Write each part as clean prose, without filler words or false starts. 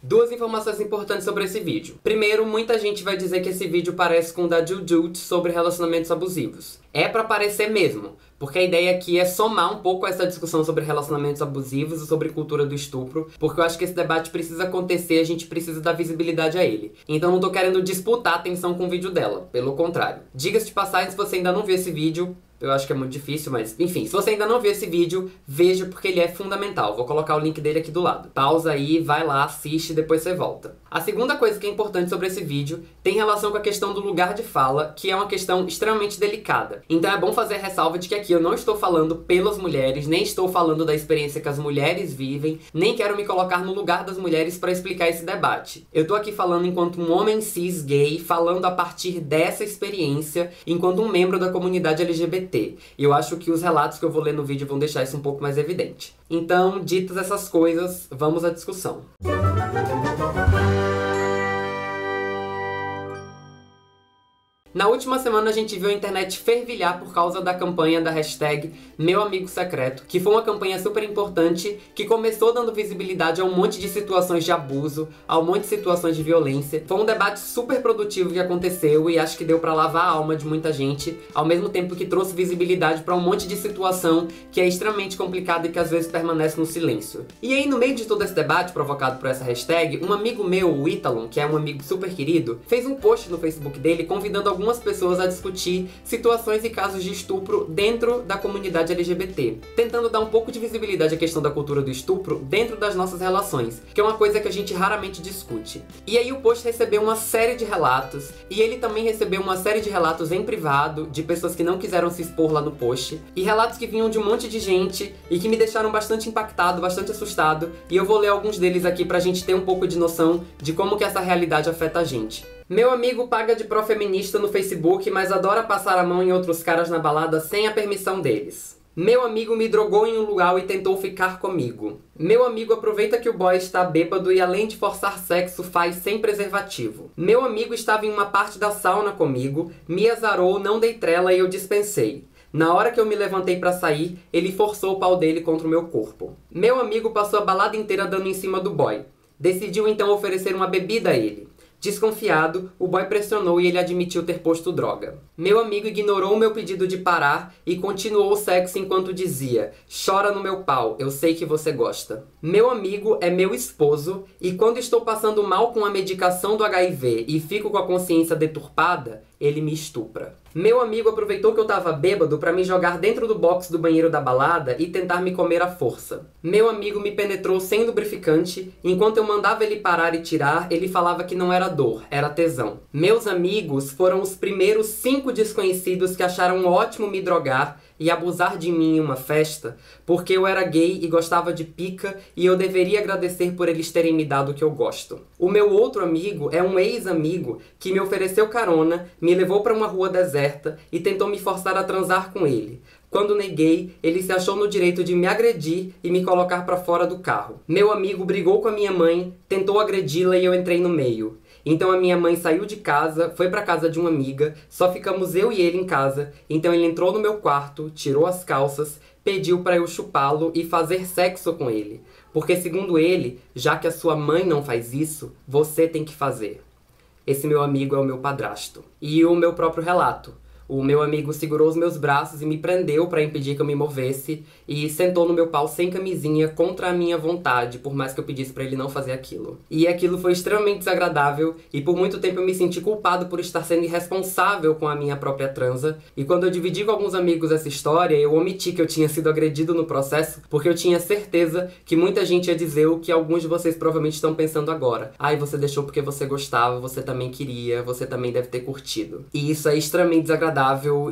Duas informações importantes sobre esse vídeo. Primeiro, muita gente vai dizer que esse vídeo parece com o da Jujut sobre relacionamentos abusivos. É pra parecer mesmo, porque a ideia aqui é somar um pouco essa discussão sobre relacionamentos abusivos e sobre cultura do estupro, porque eu acho que esse debate precisa acontecer e a gente precisa dar visibilidade a ele. Então não tô querendo disputar a atenção com o vídeo dela, pelo contrário. Diga-se de passagem, se você ainda não viu esse vídeo, eu acho que é muito difícil, mas enfim, se você ainda não viu esse vídeo, veja porque ele é fundamental. Vou colocar o link dele aqui do lado. Pausa aí, vai lá, assiste e depois você volta. A segunda coisa que é importante sobre esse vídeo tem relação com a questão do lugar de fala, que é uma questão extremamente delicada. Então é bom fazer a ressalva de que aqui eu não estou falando pelas mulheres, nem estou falando da experiência que as mulheres vivem, nem quero me colocar no lugar das mulheres para explicar esse debate. Eu tô aqui falando enquanto um homem cis gay, falando a partir dessa experiência, enquanto um membro da comunidade LGBT. E eu acho que os relatos que eu vou ler no vídeo vão deixar isso um pouco mais evidente. Então, ditas essas coisas, vamos à discussão. Na última semana a gente viu a internet fervilhar por causa da campanha da hashtag Meu Amigo Secreto, que foi uma campanha super importante que começou dando visibilidade a um monte de situações de abuso, a um monte de situações de violência. Foi um debate super produtivo que aconteceu e acho que deu pra lavar a alma de muita gente, ao mesmo tempo que trouxe visibilidade pra um monte de situação que é extremamente complicada e que às vezes permanece no silêncio. E aí, no meio de todo esse debate provocado por essa hashtag, um amigo meu, o Italon, que é um amigo super querido, fez um post no Facebook dele convidando algumas pessoas a discutir situações e casos de estupro dentro da comunidade LGBT, tentando dar um pouco de visibilidade à questão da cultura do estupro dentro das nossas relações, que é uma coisa que a gente raramente discute. E aí o post recebeu uma série de relatos, e ele também recebeu uma série de relatos em privado, de pessoas que não quiseram se expor lá no post, e relatos que vinham de um monte de gente, e que me deixaram bastante impactado, bastante assustado, e eu vou ler alguns deles aqui pra gente ter um pouco de noção de como que essa realidade afeta a gente. Meu amigo paga de pró-feminista no Facebook, mas adora passar a mão em outros caras na balada sem a permissão deles. Meu amigo me drogou em um lugar e tentou ficar comigo. Meu amigo aproveita que o boy está bêbado e além de forçar sexo faz sem preservativo. Meu amigo estava em uma parte da sauna comigo, me azarou, não dei trela e eu dispensei. Na hora que eu me levantei pra sair, ele forçou o pau dele contra o meu corpo. Meu amigo passou a balada inteira dando em cima do boy. Decidiu então oferecer uma bebida a ele. Desconfiado, o boy pressionou e ele admitiu ter posto droga. Meu amigo ignorou o meu pedido de parar e continuou o sexo enquanto dizia: "Chora no meu pau, eu sei que você gosta". Meu amigo é meu esposo e quando estou passando mal com a medicação do HIV e fico com a consciência deturpada, ele me estupra. Meu amigo aproveitou que eu tava bêbado pra me jogar dentro do box do banheiro da balada e tentar me comer à força. Meu amigo me penetrou sem lubrificante, enquanto eu mandava ele parar e tirar, ele falava que não era dor, era tesão. Meus amigos foram os primeiros 5 desconhecidos que acharam ótimo me drogar e abusar de mim em uma festa, porque eu era gay e gostava de pica e eu deveria agradecer por eles terem me dado o que eu gosto. O meu outro amigo é um ex-amigo que me ofereceu carona, me levou para uma rua deserta e tentou me forçar a transar com ele. Quando neguei, ele se achou no direito de me agredir e me colocar para fora do carro. Meu amigo brigou com a minha mãe, tentou agredi-la e eu entrei no meio. Então a minha mãe saiu de casa, foi pra casa de uma amiga, só ficamos eu e ele em casa, então ele entrou no meu quarto, tirou as calças, pediu pra eu chupá-lo e fazer sexo com ele. Porque segundo ele, já que a sua mãe não faz isso, você tem que fazer. Esse meu amigo é o meu padrasto. E o meu próprio relato. O meu amigo segurou os meus braços e me prendeu para impedir que eu me movesse e sentou no meu pau sem camisinha contra a minha vontade, por mais que eu pedisse para ele não fazer aquilo. E aquilo foi extremamente desagradável e por muito tempo eu me senti culpado por estar sendo irresponsável com a minha própria transa. E quando eu dividi com alguns amigos essa história, eu omiti que eu tinha sido agredido no processo, porque eu tinha certeza que muita gente ia dizer o que alguns de vocês provavelmente estão pensando agora. Ai, você deixou porque você gostava, você também queria, você também deve ter curtido. E isso é extremamente desagradável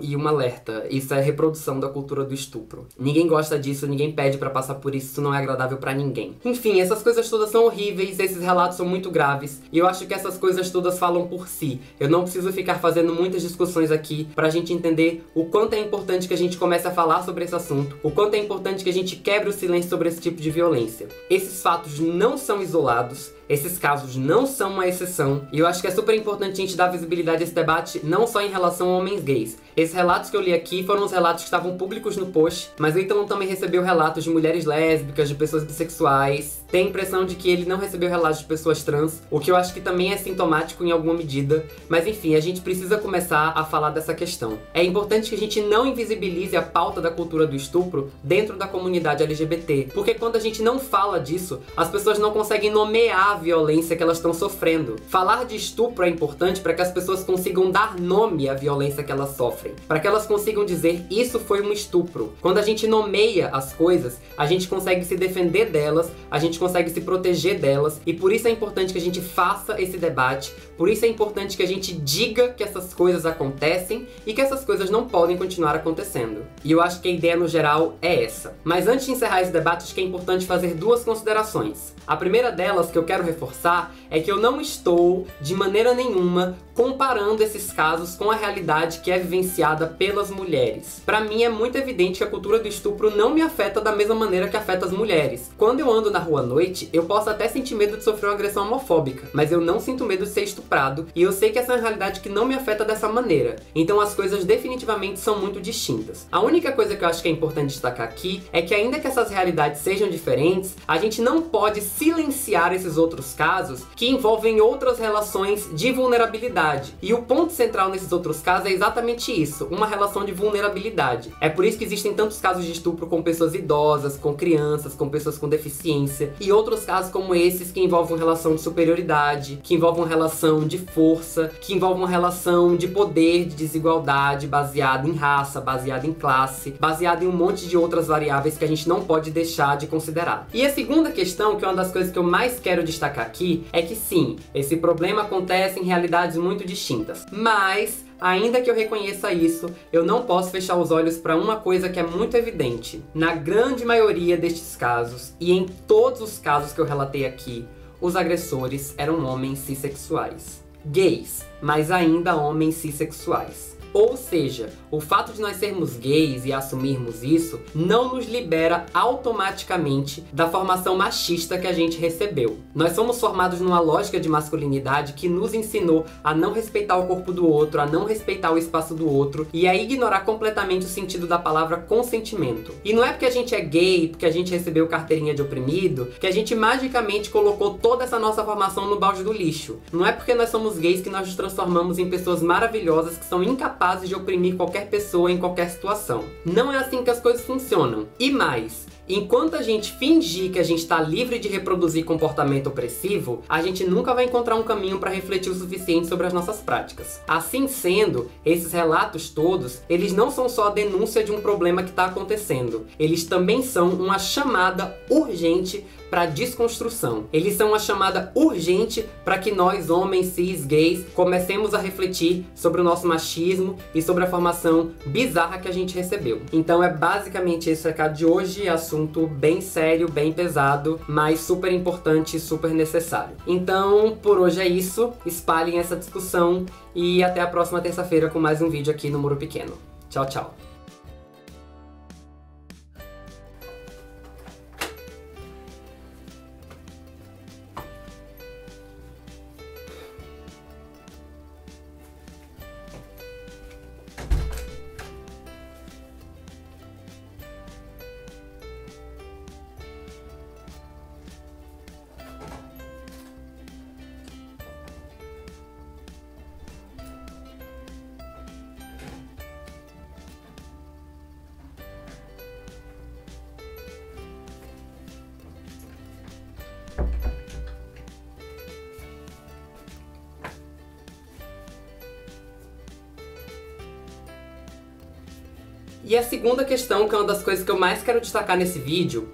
e um alerta. Isso é reprodução da cultura do estupro. Ninguém gosta disso, ninguém pede pra passar por isso, isso não é agradável pra ninguém. Enfim, essas coisas todas são horríveis, esses relatos são muito graves, e eu acho que essas coisas todas falam por si. Eu não preciso ficar fazendo muitas discussões aqui pra gente entender o quanto é importante que a gente comece a falar sobre esse assunto, o quanto é importante que a gente quebre o silêncio sobre esse tipo de violência. Esses fatos não são isolados, Esses casos não são uma exceção, e eu acho que é super importante a gente dar visibilidade a esse debate não só em relação a homens gays. Esses relatos que eu li aqui foram os relatos que estavam públicos no post, mas o Ítalo também recebeu relatos de mulheres lésbicas, de pessoas bissexuais. Tem a impressão de que ele não recebeu relatos de pessoas trans, o que eu acho que também é sintomático em alguma medida. Mas enfim, a gente precisa começar a falar dessa questão. É importante que a gente não invisibilize a pauta da cultura do estupro dentro da comunidade LGBT, porque quando a gente não fala disso, as pessoas não conseguem nomear a violência que elas estão sofrendo. Falar de estupro é importante para que as pessoas consigam dar nome à violência que elas sofrem, para que elas consigam dizer isso foi um estupro. Quando a gente nomeia as coisas, a gente consegue se defender delas, a gente consegue se proteger delas, e por isso é importante que a gente faça esse debate, por isso é importante que a gente diga que essas coisas acontecem e que essas coisas não podem continuar acontecendo. E eu acho que a ideia no geral é essa. Mas antes de encerrar esse debate, acho que é importante fazer duas considerações. A primeira delas, que eu quero reforçar, é que eu não estou, de maneira nenhuma, comparando esses casos com a realidade que é vivenciada pelas mulheres. Pra mim é muito evidente que a cultura do estupro não me afeta da mesma maneira que afeta as mulheres. Quando eu ando na rua à noite, eu posso até sentir medo de sofrer uma agressão homofóbica, mas eu não sinto medo de ser estuprado, e eu sei que essa é uma realidade que não me afeta dessa maneira. Então as coisas definitivamente são muito distintas. A única coisa que eu acho que é importante destacar aqui é que ainda que essas realidades sejam diferentes, a gente não pode silenciar esses outros casos que envolvem outras relações de vulnerabilidade. E o ponto central nesses outros casos é exatamente isso, uma relação de vulnerabilidade. É por isso que existem tantos casos de estupro com pessoas idosas, com crianças, com pessoas com deficiência, e outros casos como esses que envolvem uma relação de superioridade, que envolvem uma relação de força, que envolvem uma relação de poder, de desigualdade, baseada em raça, baseada em classe, baseada em um monte de outras variáveis que a gente não pode deixar de considerar. E a segunda questão, que é uma das coisas que eu mais quero destacar aqui, é que sim, esse problema acontece em realidades muito distintas, mas ainda que eu reconheça isso, eu não posso fechar os olhos para uma coisa que é muito evidente. Na grande maioria destes casos, e em todos os casos que eu relatei aqui, os agressores eram homens cis-sexuais. Gays, mas ainda homens cis-sexuais. Ou seja, o fato de nós sermos gays e assumirmos isso não nos libera automaticamente da formação machista que a gente recebeu. Nós somos formados numa lógica de masculinidade que nos ensinou a não respeitar o corpo do outro, a não respeitar o espaço do outro e a ignorar completamente o sentido da palavra consentimento. E não é porque a gente é gay, porque a gente recebeu carteirinha de oprimido, que a gente magicamente colocou toda essa nossa formação no balde do lixo. Não é porque nós somos gays que nós nos transformamos em pessoas maravilhosas que são incapazes de oprimir qualquer pessoa em qualquer situação. Não é assim que as coisas funcionam. E mais, enquanto a gente fingir que a gente está livre de reproduzir comportamento opressivo, a gente nunca vai encontrar um caminho para refletir o suficiente sobre as nossas práticas. Assim sendo, esses relatos todos, eles não são só a denúncia de um problema que está acontecendo. Eles também são uma chamada urgente para desconstrução. Eles são uma chamada urgente para que nós, homens cis, gays, comecemos a refletir sobre o nosso machismo e sobre a formação bizarra que a gente recebeu. Então é basicamente esse o recado de hoje, assunto bem sério, bem pesado, mas super importante e super necessário. Então, por hoje é isso, espalhem essa discussão e até a próxima terça-feira com mais um vídeo aqui no Muro Pequeno. Tchau, tchau! E a segunda questão, que é uma das coisas que eu mais quero destacar nesse vídeo,